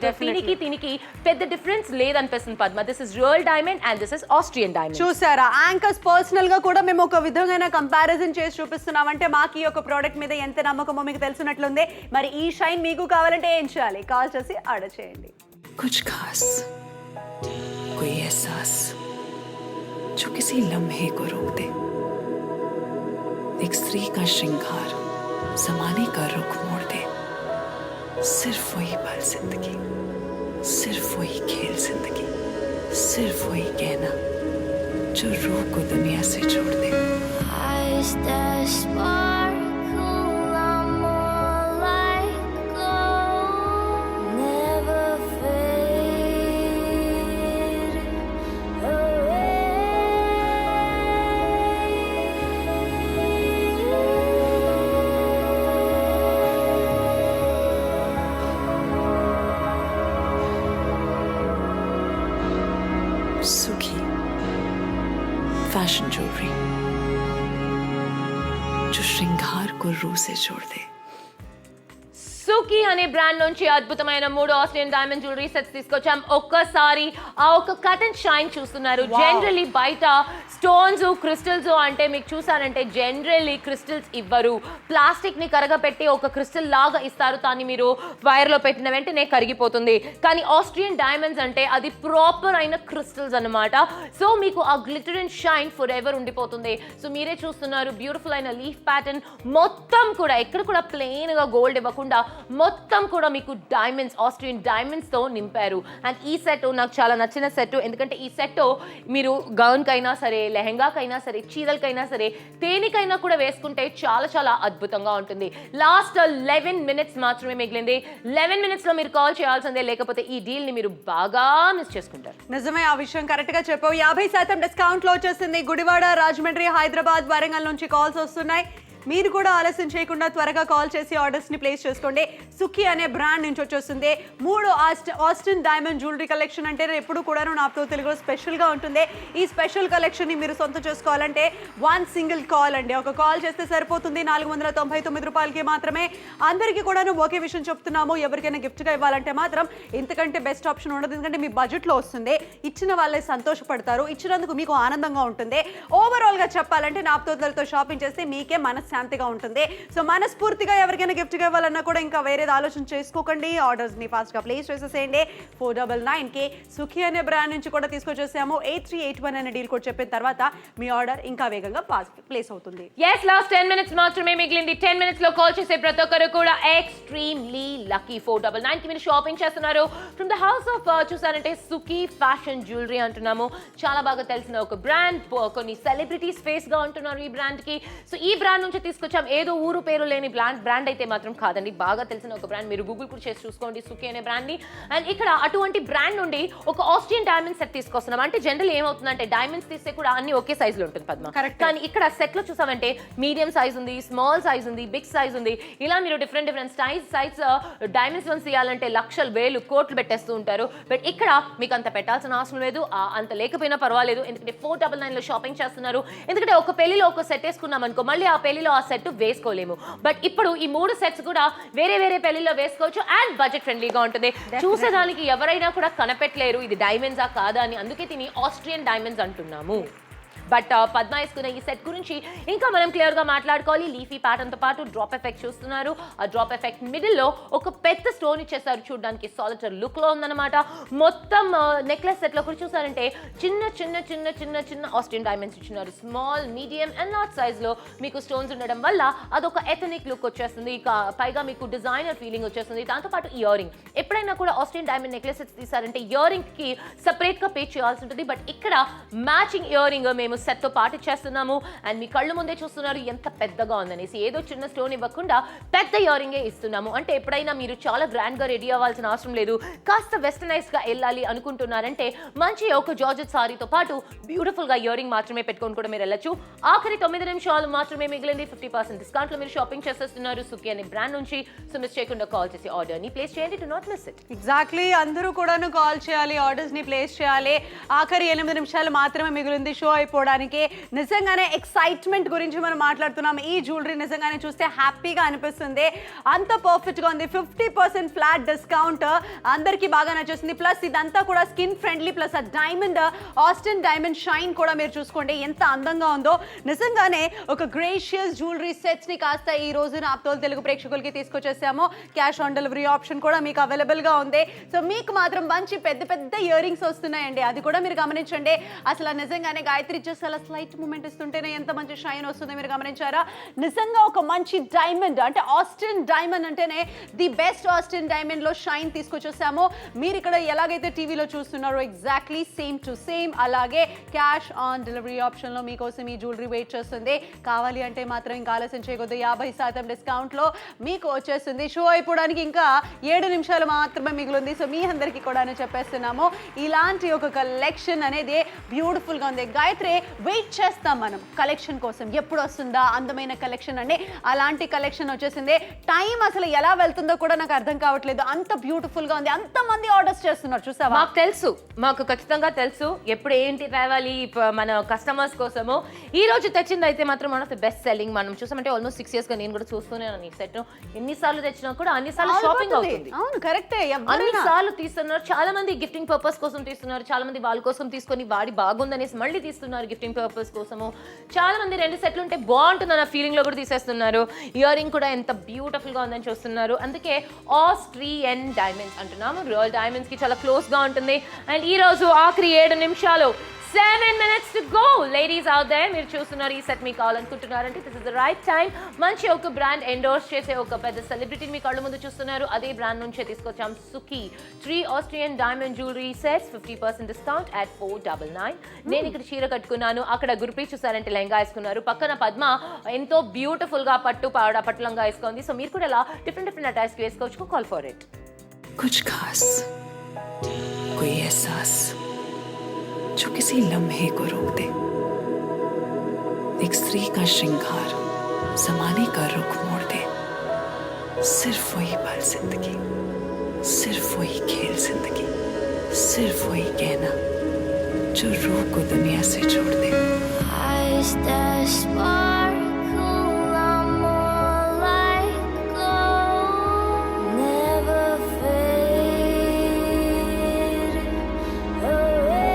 దీనికి పెద్ద డిఫరెన్స్ లేదనిపిస్తుంది Padma. This is real diamond and this is Austrian diamond. చూసారా, యాంకర్స్ పర్సనల్ గా కూడా మేము ఒక విధంగా కంపారిజన్ చేసి చూపిస్తున్నాం. అంటే మాకు ఈ యొక్క ప్రోడక్ట్ మీద ఎంత నమ్మకమో మీకు తెలిసినట్లుంది. మరి ఈ షైన్ మీకు కావాలంటే ఏం చేయాలి? కాల్ చేసి ఆర్డర్ చేయండి. कुछ खास, कोई एहसास जो किसी लम्हे को रोक दे. एक स्त्री का श्रृंगार ज़माने का रुख मोड़ दे. सिर्फ वही पल जिंदगी, सिर्फ वही खेल जिंदगी, सिर्फ वही कहना जो रूह को दुनिया से जोड़ दे. eyes that sparkle are more like gold, never fade सुखी फैशन ज्वेलरी जो श्रृंगार को रूह से जोड़ दे. సుఖీ అనే బ్రాండ్ నుంచి అద్భుతమైన 3 ఆస్ట్రియన్ డైమండ్ జ్యువెలరీ సెట్స్ తీసుకొచ్చాం. ఒక్కసారి ఆ ఒక కట్ అండ్ షైన్ చూస్తున్నారు. జనరల్లీ బయట స్టోన్స్ క్రిస్టల్స్ అంటే మీకు చూసారంటే జనరల్లీ క్రిస్టల్స్ ఇవ్వరు. ప్లాస్టిక్ ని కరగపెట్టి ఒక క్రిస్టల్ లాగా ఇస్తారు. దాన్ని మీరు వైర్ లో పెట్టిన వెంటనే కరిగిపోతుంది. కానీ ఆస్ట్రియన్ డైమండ్స్ అంటే అది ప్రాపర్ అయిన క్రిస్టల్స్ అన్నమాట. సో మీకు ఆ glitter and shine for ever ఉండిపోతుంది. సో మీరే చూస్తున్నారు బ్యూటిఫుల్ అయిన లీఫ్ ప్యాటర్న్. మొత్తం కూడా ఎక్కడ కూడా ప్లెయిన్ గా గోల్డ్ ఇవ్వకుండా మొత్తం కూడా మీకు డైమండ్స్, ఆస్ట్రియన్ డైమండ్స్ తో నింపారు. అండ్ ఈ సెట్ నాకు చాలా నచ్చిన సెట్. ఎందుకంటే ఈ సెట్ మీరు గౌన్ కైనా సరే, లెహంగాకైనా సరే, చీరలకైనా సరే, దేనికైనా కూడా వేసుకుంటే చాలా చాలా అద్భుతంగా ఉంటుంది. లాస్ట్ 11 మినిట్స్ మాత్రమే మిగిలింది. 11 మినిట్స్ లో మీరు కాల్ చేయాల్సిందే, లేకపోతే ఈ డీల్ ని మీరు బాగా మిస్ చేసుకుంటారు. నిజమే, ఆ విషయం కరెక్ట్ గా చెప్పావు. 50% డిస్కౌంట్ లో వచ్చేసింది. గుడివాడ, రాజమండ్రి, హైదరాబాద్, వరంగల్ నుంచి కాల్స్ వస్తున్నాయి. మీరు కూడా ఆలస్యం చేయకుండా త్వరగా కాల్ చేసి ఆర్డర్స్ ని ప్లేస్ చేసుకోండి. సుఖీ అనే బ్రాండ్ నుంచి వచ్చేస్తుంది 3 ఆస్టిన్ డైమండ్ జ్యువెలరీ కలెక్షన్. అంటే ఎప్పుడు కూడా నాతో తెలుగులో స్పెషల్ గా ఉంటుంది. ఈ స్పెషల్ కలెక్షన్ ని మీరు సొంతం చేసుకోవాలంటే 1 సింగిల్ కాల్ అండి. ఒక కాల్ చేస్తే సరిపోతుంది. 499 రూపాయలకి మాత్రమే. అందరికీ కూడా ఒకే విషయం చెప్తున్నాము, ఎవరికైనా గిఫ్ట్ గా ఇవ్వాలంటే మాత్రం ఇంతకంటే బెస్ట్ ఆప్షన్ ఉండదు. ఎందుకంటే మీ బడ్జెట్ లో వస్తుంది. ఇచ్చిన వాళ్ళే సంతోషపడతారు, ఇచ్చినందుకు మీకు ఆనందంగా ఉంటుంది. ఓవరాల్ గా చెప్పాలంటే నాప్తోతో షాపింగ్ చేస్తే మీకే మనశ్శాంతిగా ఉంటుంది. సో మనస్ఫూర్తిగా ఎవరికైనా గిఫ్ట్ గా ఇవ్వాలన్నా కూడా ఇంకా వేరేది ఆలోచన చేసుకోకండి. ఆర్డర్స్ ని ఫాస్ట్ గా ప్లేస్ చేసేసేయండి. 499 కి సుఖీ అనే బ్రాండ్ నుంచి కూడా తీసుకొచ్చేసాము. 8381 అనే డీల్ కోడ్ చెప్పిన తర్వాత మీ ఆర్డర్ ఇంకా వేగంగా ప్లేస్ అవుతుంది. yes లాస్ట్ 10 మినిట్స్ మాత్రమే మిగిలింది. 10 మినిట్స్ లో కాల్ చేసే ప్రతి ఒక్కరు కూడా ఎక్స్ట్రీమ్లీ లక్కీ. 499 కి మీరు షాపింగ్ చేస్తున్నారు ఫ్రమ్ ద హౌస్ ఆఫ్ చూసారంటే సుఖీ ఫ్యాషన్ జ్యువెలరీ అంటున్నాము. చాలా బాగా తెలిసిన ఒక బ్రాండ్. కొన్ని సెలబ్రిటీస్ ఫేస్ గా ఉంటున్నారు ఈ బ్రాండ్ కి. సో ఈ బ్రాండ్ నుంచి తీసుకొచ్చాం. ఏదో ఊరు పేరు లేని బ్రాండ్ అయితే మాత్రం కాదండి. బాగా తెలిసిన ఒక బ్రాండ్. మీరు గూగుల్ కూడా చేసి చూసుకోండి సుఖీ అనే బ్రాండ్ ని. అండ్ ఇక్కడ అటువంటి బ్రాండ్ నుండి ఒక ఆస్ట్రియన్ డైమండ్ సెట్ తీసుకొస్తున్నాం. అంటే జనరల్ ఏమవుతుందంటే డైమండ్స్ తీస్తే కూడా అన్ని ఒకే సైజ్ లో ఉంటుంది పద్మ. కానీ ఇక్కడ సెట్ లో చూసామంటే మీడియం సైజ్ ఉంది, స్మాల్ సైజ్ ఉంది, బిగ్ సైజ్ ఉంది. ఇలా మీరు డిఫరెంట్ సైజ్ డైమండ్స్ వన్స్ తీయాలంటే లక్షలు, వేలు, కోట్లు పెట్టేస్తూ ఉంటారు. బట్ ఇక్కడ మీకు అంత పెట్టాల్సిన అవసరం లేదు. అంత లేకపోయినా పర్వాలేదు. ఎందుకంటే 499 లో షాపింగ్ చేస్తున్నారు. ఎందుకంటే ఒక పెళ్లిలో ఒక సెట్ వేసుకున్నాం అనుకో, మళ్ళీ ఆ పెళ్లిలో ఆ సెట్ వేసుకోలేము. బట్ ఇప్పుడు ఈ 3 సెట్స్ కూడా వేరే వేరే పెళ్లిలో వేసుకోవచ్చు. అండ్ బడ్జెట్ ఫ్రెండ్లీగా ఉంటుంది. చూసేదానికి ఎవరైనా కూడా కనపెట్టలేరు ఇది డైమండ్సా కాదా అని. అందుకే దీన్ని ఆస్ట్రియన్ డైమండ్స్ అంటున్నాము. బట్ పద్మ వేసుకున్న ఈ సెట్ గురించి ఇంకా మనం క్లియర్గా మాట్లాడుకోవాలి. లీఫీ ప్యాటర్న్తో పాటు డ్రాప్ ఎఫెక్ట్ చూస్తున్నారు. ఆ డ్రాప్ ఎఫెక్ట్ మిడిల్లో ఒక పెద్ద స్టోన్ ఇచ్చేసారు. చూడడానికి సాలిటర్ లుక్లో ఉందన్నమాట. మొత్తం నెక్లెస్ సెట్లో కూడా చూసారంటే చిన్న చిన్న చిన్న చిన్న చిన్న ఆస్ట్రియన్ డైమండ్స్ ఇచ్చినారు. స్మాల్, మీడియం అండ్ లార్జ్ సైజ్లో మీకు స్టోన్స్ ఉండడం వల్ల అదొక ఎథనిక్ లుక్ వచ్చేస్తుంది. ఇక పైగా మీకు డిజైనర్ ఫీలింగ్ వచ్చేస్తుంది. దాంతోపాటు ఇయర్ రింగ్. ఎప్పుడైనా కూడా ఆస్ట్రియన్ డైమండ్ నెక్లెసెస్ తీసారంటే ఇయర్ రింగ్కి సపరేట్గా పే చేయాల్సి ఉంటుంది. బట్ ఇక్కడ మ్యాచింగ్ ఇయర్ రింగ్ మేము మేము సెట్తో పాటు ఇచ్చేస్తున్నాము. అండ్ మీ కళ్ళు ముందే చూస్తున్నారు ఎంత పెద్దగా ఉందనేసి. ఏదో చిన్న స్టోన్ ఇవ్వకుండా పెద్ద ఇయర్ రింగే ఇస్తున్నాము. అంటే ఎప్పుడైనా మీరు చాలా గ్రాండ్గా రెడీ అవ్వాల్సిన అవసరం లేదు, కాస్త వెస్టర్నైజ్గా వెళ్ళాలి అనుకుంటున్నారంటే మంచి ఒక జార్జెట్ సారీతో పాటు బ్యూటిఫుల్గా ఇయర్ రింగ్ మాత్రమే పెట్టుకొని కూడా మీరు వెళ్ళచ్చు. ఆఖరి 9 నిమిషాలు మాత్రమే మిగిలింది. 50% డిస్కౌంట్లో మీరు షాపింగ్ చేసేస్తున్నారు సుఖీ అనే బ్రాండ్ నుంచి. సో మిస్ చేయకుండా కాల్ చేసి ఆర్డర్ని ప్లేస్ చేయండి. Do not miss it. Exactly, అందరూ కూడాను కాల్ చేయాలి, ఆర్డర్స్ని ప్లేస్ చేయాలి. ఆఖరి 8 నిమిషాలు మాత్రమే మిగిలింది షో అయిపోవడానికి. నిజంగానే ఎక్సైట్మెంట్ గురించి మనం మాట్లాడుతున్నాం. ఈ జ్యువెలరీ నిజంగానే చూస్తే హ్యాపీగా అనిపిస్తుంది. అంత పర్ఫెక్ట్గా ఉంది. 50% ఫ్లాట్ డిస్కౌంట్ అందరికీ బాగా నచ్చేస్తుంది. ప్లస్ ఇదంతా కూడా స్కిన్ ఫ్రెండ్లీ. ప్లస్ ఆ డైమండ్, ఆస్టిన్ డైమండ్ షైన్ కూడా మీరు చూసుకోండి ఎంత అందంగా ఉందో. నిజంగానే ఒక గ్రేషియస్ జ్యువెలరీ సెట్స్ని కాస్త ఈ రోజు నాప్తోల్ తెలుగు ప్రేక్షకులకి తీసుకొచ్చేసాము. క్యాష్ ఆన్ డెలివరీ ఆప్షన్ కూడా మీకు అవైలబుల్గా ఉంది. సో మీకు మాత్రం మంచి పెద్ద పెద్ద ఇయర్ రింగ్స్ వస్తున్నాయండి, అది కూడా మీరు గమనించండి. అసలు నిజంగానే గాయత్రి చేసి అలా స్లైట్ మూమెంట్ ఇస్తుంటేనే ఎంత మంచి షైన్ వస్తుందో మీరు గమనించారా? నిజంగా ఒక మంచి డైమండ్, అంటే ఆస్టిన్ డైమండ్ అంటేనే ది బెస్ట్ ఆస్టిన్ డైమండ్ లో షైన్ తీసుకొచ్చేసాము. మీరు ఇక్కడ ఎలాగైతే టీవీలో చూస్తున్నారో ఎగ్జాక్ట్లీ సేమ్ టు సేమ్ అలాగే క్యాష్ ఆన్ డెలివరీ ఆప్షన్ లో మీకోసం ఈ జ్యువెలరీ వెయిట్ చేస్తుంది. కావాలి అంటే మాత్రం ఇంకా ఆలస్యం చేయకూడదు. 50% డిస్కౌంట్ లో మీకు వచ్చేస్తుంది. షో అయిపోవడానికి ఇంకా 7 నిమిషాలు మాత్రమే మిగిలింది. సో మీ అందరికీ కూడా చెప్పేస్తున్నాము, ఇలాంటి ఒక కలెక్షన్ అనేది బ్యూటిఫుల్ గా ఉంది. గాయత్రి, వెయిట్ చేస్తాం మనం కలెక్షన్ కోసం, ఎప్పుడు వస్తుందా అందమైన కలెక్షన్ అండి. అలాంటి కలెక్షన్ వచ్చేసింది. టైం అసలు ఎలా వెళ్తుందో కూడా నాకు అర్థం కావట్లేదు, అంత బ్యూటిఫుల్ గా ఉంది. అంత మంది ఆర్డర్స్ చేస్తున్నారు చూసావా? మాకు తెలుసు, మాకు ఖచ్చితంగా తెలుసు ఎప్పుడు ఏంటి తేవాలి మన కస్టమర్స్ కోసము. ఈ రోజు తెచ్చింది అయితే మాత్రం one of the best selling. మనం చూసామంటే ఆల్మోస్ట్ 6 years గా నేను కూడా చూస్తూనే ఈ సెట్ ఎన్నిసార్లు తెచ్చినా కూడా అన్నిసార్లు షాపింగ్ అవుతుంది. అవును, కరెక్టే. అన్నిసార్లు తీస్తున్నారు. చాలా మంది గిఫ్టింగ్ పర్పస్ కోసం తీస్తున్నారు, చాలా మంది వాళ్ళ కోసం తీసుకొని వాడి బాగుందనేసి మళ్ళీ తీస్తున్నారు గిఫ్టింగ్ పర్పస్ కోసము. చాలా మంది 2 సెట్లు ఉంటే బాగుంటుందన్న ఫీలింగ్ లో కూడా తీసేస్తున్నారు. ఇయర్ రింగ్ కూడా ఎంత బ్యూటిఫుల్ గా ఉందని చూస్తున్నారు. అందుకే ఆస్ట్రియన్ డైమండ్స్ అంటున్నాము. రియల్ డైమండ్స్ కి చాలా క్లోజ్ గా ఉంటుంది. అండ్ ఈ రోజు ఆఖరి 7 నిమిషాలు 7 minutes to go. Ladies out there, మీరు చూస్తున్నారు ఈ సెట్ మీకు కావాలనుకుంటున్నారంటే this is the right time. మంచి ఒక బ్రాండ్ ఎండోర్స్ చేసే ఒక పెద్ద సెలబ్రిటీని మీ కళ్ళ ముందు చూస్తున్నారు. అదే బ్రాండ్ నుంచే తీసుకొచ్చాం సుఖీ 3 Austrian diamond jewellery sets 50% discount at 499. నేను ఇక్కడ చీర కట్టుకున్నాను, అక్కడ గురుప్రీత్ చూసారంటే లెహంగా వేసుకున్నారు. పక్కన పద్మ ఎంతో బ్యూటిఫుల్ గా పట్టు లంగా వేసుకుంది. సో మీరు కూడా ఇలా డిఫరెంట్ అటాచ్కి వేసుకోవచ్చు. Call for it. कुछ खास, कोई एहसास जो किसी लम्हे को रोक दे. एक स्त्री का श्रृंगार जमाने का रुख मोड़ दे. सिर्फ वही पल जिंदगी, सिर्फ वही खेल जिंदगी, सिर्फ वही कहना जो रूह को दुनिया से जोड़ दे. Eyes that sparkle are more like gold, never fade away.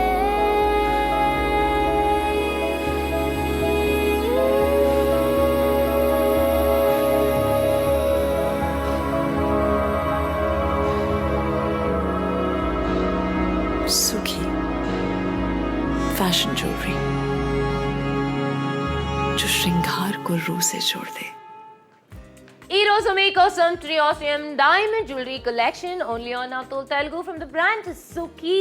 सुखी फैशन ज्वेलरी जो श्रृंगार को रूह से जोड़ दे. ఈ రోజు మీకోసం 3 Austrian diamond jewellery collection only on Naaptol Telugu from the brand Sukhi.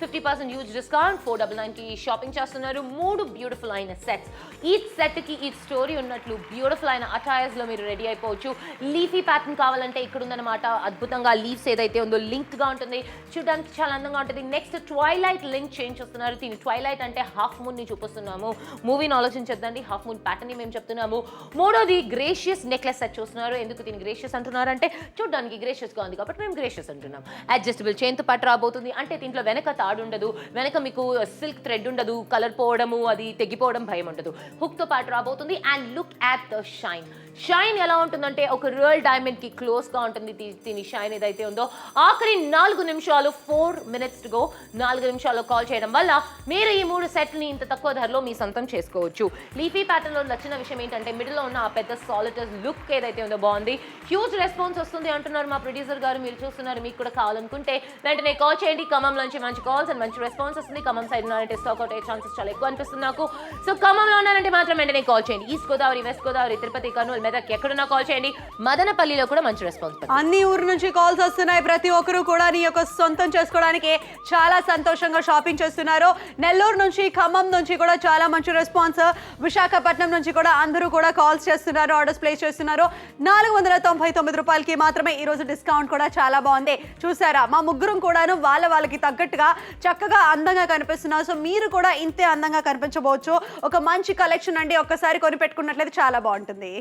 50% huge discount 499 కి షాపింగ్ చేస్తున్నారు. 3 బ్యూటిఫుల్ అయిన సెట్స్. ఈచ్ సెట్ కి ఈచ్ స్టోరీ ఉన్నట్లు బ్యూటిఫుల్ అయిన అటైర్స్ లో మీరు రెడీ అయిపోవచ్చు. లీఫీ ప్యాటర్న్ కావాలంటే ఇక్కడ ఉందన్నమాట. అద్భుతంగా లీవ్స్ ఏదైతే ఉందో లింక్ గా ఉంటుంది, చూడడానికి చాలా అందంగా ఉంటుంది. నెక్స్ట్ ట్వైలైట్ లింక్ చేంజ్ చేస్తున్నారు. దీని ట్వైలైట్ అంటే హాఫ్ మూన్ ని చూపిస్తున్నాము. మూవీని ఆలోచించొద్దండి, హాఫ్ మూన్ ప్యాటర్న్ ని మేము చెప్తున్నాము. మూడోది గ్రేషియస్ నెక్లెస్ సెట్ చూస్తున్నారు. ఎందుకు దీన్ని గ్రేషియస్ అంటున్నారంటే చూడడానికి గ్రేషియస్ గా ఉంది కాబట్టి మేము గ్రేషియస్ అంటున్నాం. అడ్జస్టబుల్ చైన్ తో పాటు రాబోతుంది. అంటే దీంట్లో వెనక తాడు ఉండదు, వెనక మీకు సిల్క్ థ్రెడ్ ఉండదు, కలర్ పోవడము అది తెగిపోవడం భయం ఉండదు. హుక్ తో పాటు రాబోతుంది. And look at the shine. Shine ఎలా ఉంటుందంటే ఒక రియల్ డైమండ్ కి క్లోజ్ గా ఉంటుంది దీని షైన్ ఏదైతే ఉందో. ఆఖరి 4 నిమిషాలు 4 minutes to go. 4 నిమిషాల్లో కాల్ చేయడం వల్ల మీరు ఈ 3 సెట్ని ఇంత తక్కువ ధరలో మీ సొంతం చేసుకోవచ్చు. లీఫీ ప్యాటర్న్ లో నచ్చిన విషయం ఏంటంటే మిడిల్ లో ఉన్న ఆ పెద్ద సాలిటర్స్ లుక్ ఏదైతే ఉందో బాగుంది. బాగుంది. హ్యూజ్ రెస్పాన్స్ వస్తుంది అంటున్నారు మా ప్రొడ్యూసర్ గారు. మీరు చూస్తున్నారు, మీకు కూడా కావాలనుకుంటే వెంటనే కాల్ చేయండి. ఖమ్మంలోంచి మంచి కాల్స్ అండ్ మంచి రెస్పాన్స్ వస్తుంది. ఖమ్మం సైడ్ ఉన్నారంటే స్టాక్ అవుట్ అయ్యే ఛాన్సెస్ చాలా ఎక్కువ అనిపిస్తుంది నాకు. సో ఖమ్మంలో ఉన్నారంటే మాత్రం వెంటనే కాల్ చేయండి. ఈస్ట్ గోదావరి, వెస్ట్ గోదావరి, తిరుపతి, కర్నూలు, మెదక్ ఎక్కడున్నా కాల్ చేయండి. మదనపల్లిలో కూడా మంచి రెస్పాన్స్. అన్ని ఊరు నుంచి కాల్స్ వస్తున్నాయి. ప్రతి ఒక్కరు కూడా నీ యొక్క సొంతం చేసుకోవడానికి చాలా సంతోషంగా షాపింగ్ చేస్తున్నారు. నెల్లూరు నుంచి, ఖమ్మం నుంచి కూడా చాలా మంచి రెస్పాన్స్. విశాఖపట్నం నుంచి కూడా అందరూ కూడా కాల్స్ చేస్తున్నారు, ఆర్డర్స్ ప్లేస్ చేస్తున్నారు. 499 రూపాయలకి మాత్రమే ఈ రోజు డిస్కౌంట్ కూడా చాలా బాగుంది. చూసారా, మా ముగ్గురం కూడాను వాళ్ళకి తగ్గట్టుగా చక్కగా అందంగా కనిపిస్తున్నారు. సో మీరు కూడా ఇంతే అందంగా కనిపించవచ్చు. ఒక మంచి కలెక్షన్ అండి, ఒక్కసారి కొని పెట్టుకున్నట్లయితే చాలా బాగుంటుంది.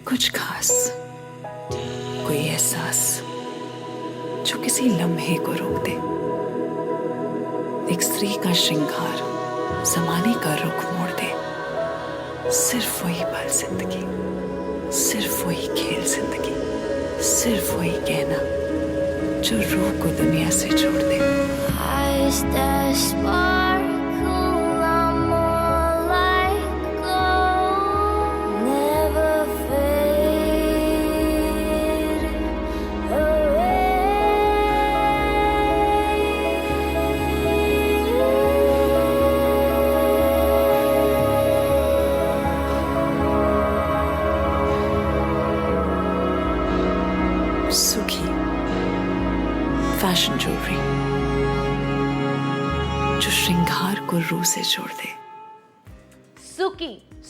कुछ खास, कोई एहसास जो किसी लम्हे को रोक दे. एक स्त्री का श्रृंगार जमाने का रुख मोड़ दे. सिर्फ वही पल जिंदगी, सिर्फ वही खेल जिंदगी, सिर्फ वही कहना जो रूह को दुनिया से जोड़ दे. Eyes that sparkle are more like gold, never fade सुखी फैशन ज्वेलरी जो श्रृंगार को रूह से जोड़ दे.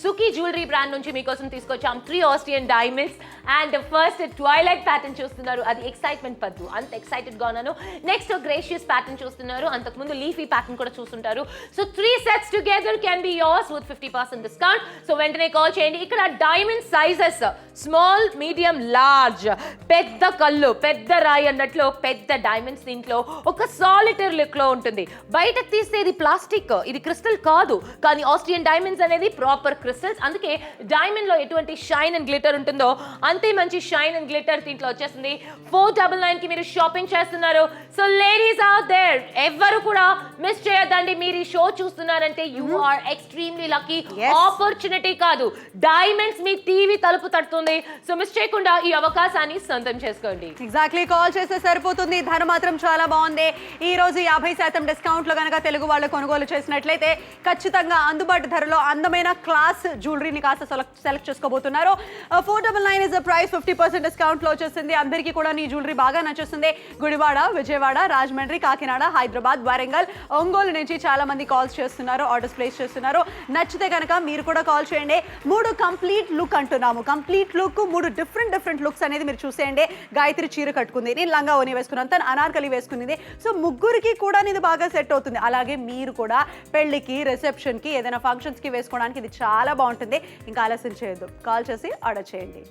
సుఖీ జ్యువెలరీ బ్రాండ్ నుంచి మీకోసం తీసుకొచ్చాం 3 Austrian diamonds and first twilight pattern చూస్తున్నారు. అది ఎక్సైట్మెంట్ పద్దు, అంత ఎక్సైటెడ్ గా ఉన్నాను. నెక్స్ట్ గ్రేషియస్ ప్యాటర్న్ చూస్తున్నారు. అంతకుముందు లీఫీ ప్యాటర్న్ కూడా చూస్తుంటారు. So 3 sets together can be yours with 50% discount. So వెంటనే కాల్ చేయండి. ఇక్కడ diamond sizes small, medium, large, పెద్ద కళ్ళు, పెద్ద రాయి అన్నట్లు పెద్ద డైమండ్స్ దీంట్లో ఒక సాలిటరీ లుక్ లో ఉంటుంది. బయటకు తీస్తే ఇది ప్లాస్టిక్, ఇది క్రిస్టల్ కాదు. కానీ ఆస్ట్రియన్ డైమండ్స్ అనేది ప్రాపర్ క్రిస్టల్స్. అందుకే డైమండ్ లో ఎటువంటి షైన్ అండ్ గ్లిటర్ ఉంటుందో అంతే మంచి షైన్ అండ్ గ్లిటర్ దీంట్లో వచ్చేస్తుంది. 499 కి మీరు షాపింగ్ చేస్తున్నారు. సో లేడీస్ అవుట్ దేర్, ఎవ్వరు కూడా మిస్ చేయొద్దండి. మీరు ఈ షో చూస్తున్నారంటే you are extremely lucky. Opportunity కాదు, డైమండ్స్ మీ టీవీ తలుపు తడుతుంది. సో మిస్ చేయకుండా ఈ అవకాశాన్ని సొంతం చేసుకోండి. ఎగ్జాక్ట్లీ, కాల్ చేస్తే సరిపోతుంది. ధర మాత్రం చాలా బాగుంది. ఈ రోజు 50% డిస్కౌంట్ లో కనుక తెలుగు వాళ్ళు కొనుగోలు చేసినట్లయితే ఖచ్చితంగా అందుబాటు ధరలో అందమైన క్లాస్ జ్యువెలరీని కాస్త సెలెక్ట్ చేసుకోబోతున్నారు. 499 ఇస్ ద ప్రైస్. 50% డిస్కౌంట్ లో వచ్చేసింది. అందరికీ కూడా నీ జ్యువెలరీ బాగా నచ్చేస్తుంది. గుడివాడ, విజయవాడ, రాజమండ్రి, కాకినాడ, హైదరాబాద్, వరంగల్, ఒంగోలు నుంచి చాలా మంది కాల్స్ చేస్తున్నారు, ఆర్డర్స్ ప్లేస్ చేస్తున్నారు. నచ్చితే కనుక మీరు కూడా కాల్ చేయండి. 3 కంప్లీట్ లుక్ అంటున్నాము. కంప్లీట్ లుక్ 3 డిఫరెంట్ లుక్స్ అనేది మీరు చూసేయండి. గాయత్రి చీర కట్టుకుంది, నేను లంగా ఓని వేసుకున్నాను, తను అనార్కలి వేసుకునేది. సో ముగ్గురికి కూడా ఇది బాగా సెట్ అవుతుంది. అలాగే మీరు కూడా పెళ్లికి, రిసెప్షన్ కి, ఏదైనా ఫంక్షన్స్ కి వేసుకోవడానికి ఇది చాలా బాగుంటుంది. ఇంకా ఆలస్యం చేయొద్దు, కాల్ చేసి ఆర్డర్ చేయండి.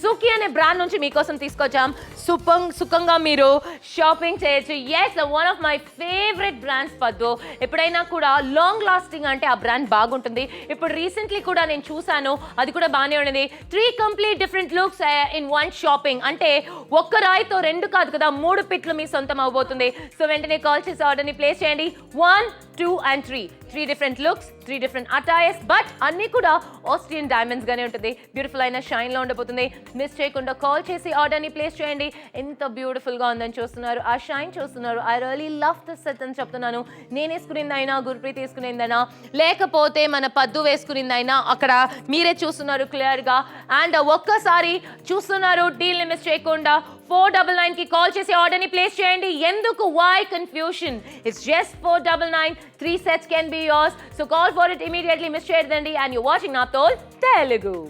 సుఖీ అనే బ్రాండ్ నుంచి మీకోసం తీసుకొచ్చాం. సుఖంగా మీరు షాపింగ్ చేయొచ్చు. Yes, one of my favourite brands Paddu. ఎప్పుడైనా కూడా లాంగ్ లాస్టింగ్ అంటే ఆ బ్రాండ్ బాగుంటుంది. ఇప్పుడు రీసెంట్లీ కూడా నేను చూసాను, అది కూడా బాగానే ఉండేది. 3 complete different looks in 1 shopping. అంటే ఒక్క రాయితో 2 కాదు కదా, 3 పిట్లు మీ సొంతం అవబోతుంది. సో వెంటనే కాల్ చేసి ఆర్డర్ని ప్లేస్ చేయండి. 1, 2 and 3 different looks, 3 different attires, but అన్ని కూడా ఆస్ట్రియన్ డైమండ్స్ గానే ఉంటుంది. బ్యూటిఫుల్ అయిన షైన్ లో ఉండబోతుంది. మిస్ చేయకుండా కాల్ చేసి ఆర్డర్ని ప్లేస్ చేయండి. ఎంత బ్యూటిఫుల్ గా ఉందని చూస్తున్నారు, ఆ షైన్ చూస్తున్నారు. I really love this set అని చెప్తున్నాను. నేను వేసుకునిందైనా, గురుప్రీత్ వేసుకునిందైనా, లేకపోతే మన పద్దు వేసుకునిందైనా అక్కడ మీరే చూస్తున్నారు క్లియర్ గా. అండ్ ఒక్కసారి చూస్తున్నారు, డీల్ ని మిస్ చేయకుండా 499 కి కాల్ చేసి ఆర్డర్ ని ప్లేస్ చేయండి. ఎందుకు why confusion? It's just 499. 3 sets can be yours. So call for it immediately. Miss చేయదండి. And you're watching Naptol Telugu.